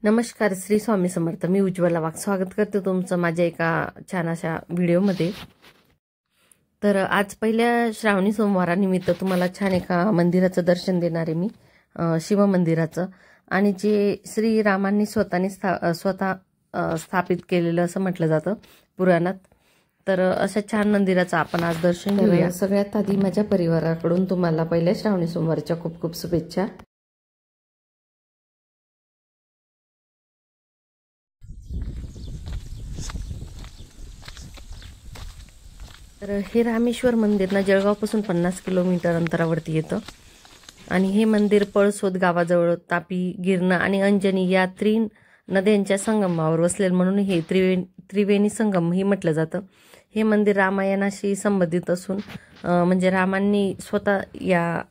नमस्कार, श्री स्वामी समर्थ. मी उज्ज्वला वाघ स्वागत करते तुमचं माझ्या एका छान अशा व्हिडिओमध्ये. तर आज पहिल्या श्रावणी सोमवारानिमित्त तुम्हाला छान एका मंदिराचं दर्शन देणार आहे मी, शिव मंदिराचं, आणि जे श्रीरामांनी स्वतः स्थापित केलेलं असं म्हटलं जातं पुराणात. तर अशा छान मंदिराचं आपण आज दर्शन घेऊया. सगळ्यात आधी माझ्या परिवाराकडून तुम्हाला पहिल्या श्रावणी सोमवारच्या खूप खूप शुभेच्छा. तर हे रामेश्वर मंदिर ना जळगावपासून 50 किलोमीटर अंतरावरती येतं आणि हे मंदिर पळसोद गावाजवळ तापी, गिरणा आणि अंजनी या तीन नद्यांच्या संगमावर वसलेलं म्हणून हे त्रिवेणी संगम ही म्हटलं जातं. हे मंदिर रामायणाशी संबंधित असून म्हणजे रामांनी स्वतः या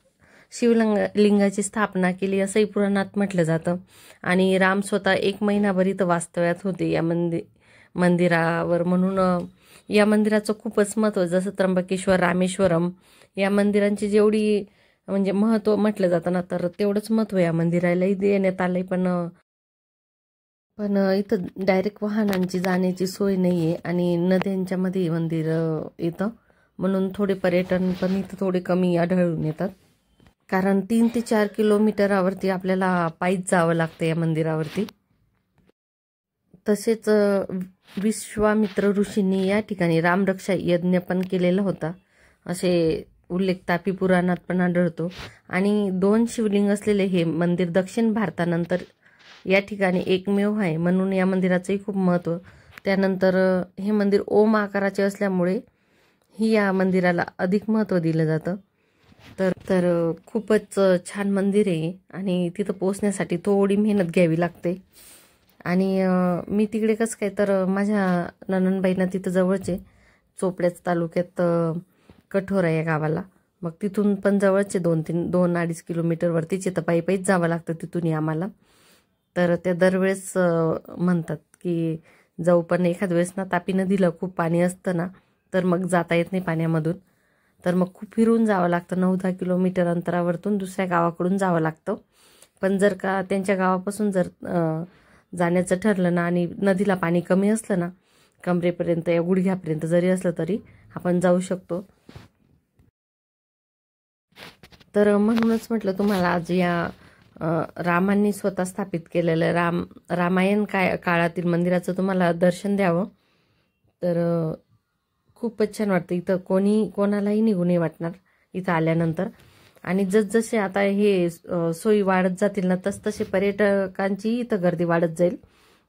शिवलिंगाची स्थापना केली असंही पुराणात म्हटलं जातं. आणि राम स्वतः 1 महिनाभर इथं वास्तव्यात होते या मंदिरावर, म्हणून या मंदिराचं खूपच महत्त्व. जसं त्र्यंबकेश्वर, रामेश्वरम या मंदिरांची जेवढी म्हणजे महत्त्व म्हटलं जातं ना, तर तेवढंच महत्त्व या मंदिरालाही देण्यात आलंय. पण इथं डायरेक्ट वाहनांची जाण्याची सोय नाही आहे आणि नद्यांच्या मध्ये मंदिर येतं, म्हणून थोडे पर्यटन पण इथं थोडे कमी आढळून येतात. कारण 3 ते 4 किलोमीटरावरती आपल्याला पायीच जावं लागतं या मंदिरावरती. तसेच विश्वामित्र ऋषींनी या ठिकाणी रामरक्षा यज्ञ पण केलेला होता असे उल्लेख तापी पुराणात पण आढळतो. आणि 2 शिवलिंग असलेले हे मंदिर दक्षिण भारतानंतर या ठिकाणी एकमेव आहे, म्हणून या मंदिराचंही खूप महत्त्व. त्यानंतर हे मंदिर ओम आकाराचे असल्यामुळे ही या मंदिराला अधिक महत्त्व दिलं जातं. तर खूपच छान मंदिर आहे आणि तिथं पोहोचण्यासाठी थोडी मेहनत घ्यावी लागते. आणि मी तिकडे कसं काय तर माझ्या ननंदबाईंना तिथं जवळच आहे, चोपड्याच तालुक्यात कठोरा या गावाला. मग तिथून पण जवळच आहे, 2-2.5 किलोमीटरवरतीच आहे. तर पायीच जावं लागतं तिथूनही आम्हाला. तर त्या दरवेळेस म्हणतात की जाऊ, पण एखाद वेळेस ना तापी नदीला खूप पाणी असतं ना, तर मग जाता येत नाही पाण्यामधून. तर मग खूप फिरून जावं लागतं, 9-10 किलोमीटर अंतरावरतून दुसऱ्या गावाकडून जावं लागतं. पण जर का त्यांच्या गावापासून जर जाण्याचं ठरलं ना आणि नदीला पाणी कमी असलं ना, कमरेपर्यंत या गुडघ्यापर्यंत जरी असलं तरी आपण जाऊ शकतो. तर म्हणूनच म्हटलं तुम्हाला आज या रामांनी स्वतः स्थापित केलेलं रामायण काळातील मंदिराचं तुम्हाला दर्शन द्यावं. तर खूपच छान वाटतं इथं. कोणालाही निघू नये वाटणार इथं आल्यानंतर. आणि जसजसे आता हे सोयी वाढत जातील ना, तसतसे पर्यटकांची इथं गर्दी वाढत जाईल.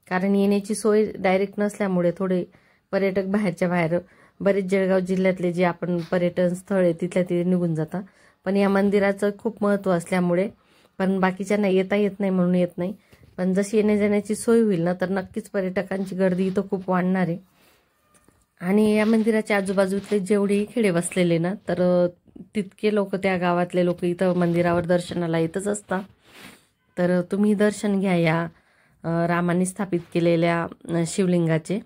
कारण येण्याची सोय डायरेक्ट नसल्यामुळे थोडे पर्यटक बाहेरच्या बाहेर बरेच जळगाव जिल्ह्यातले जे आपण पर्यटन स्थळ आहे तिथल्या तिथे निघून जातात. पण या मंदिराचं खूप महत्त्व असल्यामुळे पण बाकीच्यांना येता येत नाही म्हणून येत नाही. पण जशी येण्या जाण्याची सोय होईल ना, तर नक्कीच पर्यटकांची गर्दी इथं खूप वाढणार आहे. आणि या मंदिराच्या आजूबाजूतले जेवढे खेडे वसलेले ना, तर तितके लोक, त्या गावातले लोक इथं मंदिरावर दर्शनाला येतच असतात. तर तुम्ही दर्शन घ्या या रामांनी स्थापित केलेल्या शिवलिंगाचे.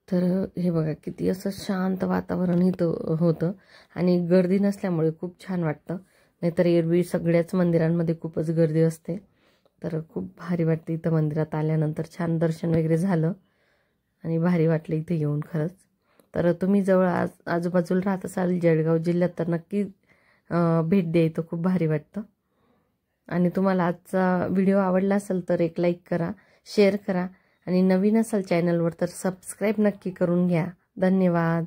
तर हे बघा किती असं शांत वातावरण इथं होतं आणि गर्दी नसल्यामुळे खूप छान वाटतं. नाहीतर एरवी सगळ्याच मंदिरांमध्ये खूपच गर्दी असते. तर खूप भारी वाटतं इथं मंदिरात आल्यानंतर. छान दर्शन वगैरे झालं आणि भारी वाटलं इथे येऊन खरंच. तर तुम्ही जवळ आजूबाजूला राहत असाल जळगाव जिल्ह्यात तर नक्की भेट द्या, इथं खूप भारी वाटतं. आणि तुम्हाला आजचा व्हिडिओ आवडला असेल तर एक लाईक करा, शेअर करा आणि नवीन असाल चॅनलवर तर सबस्क्राईब नक्की करून घ्या. धन्यवाद.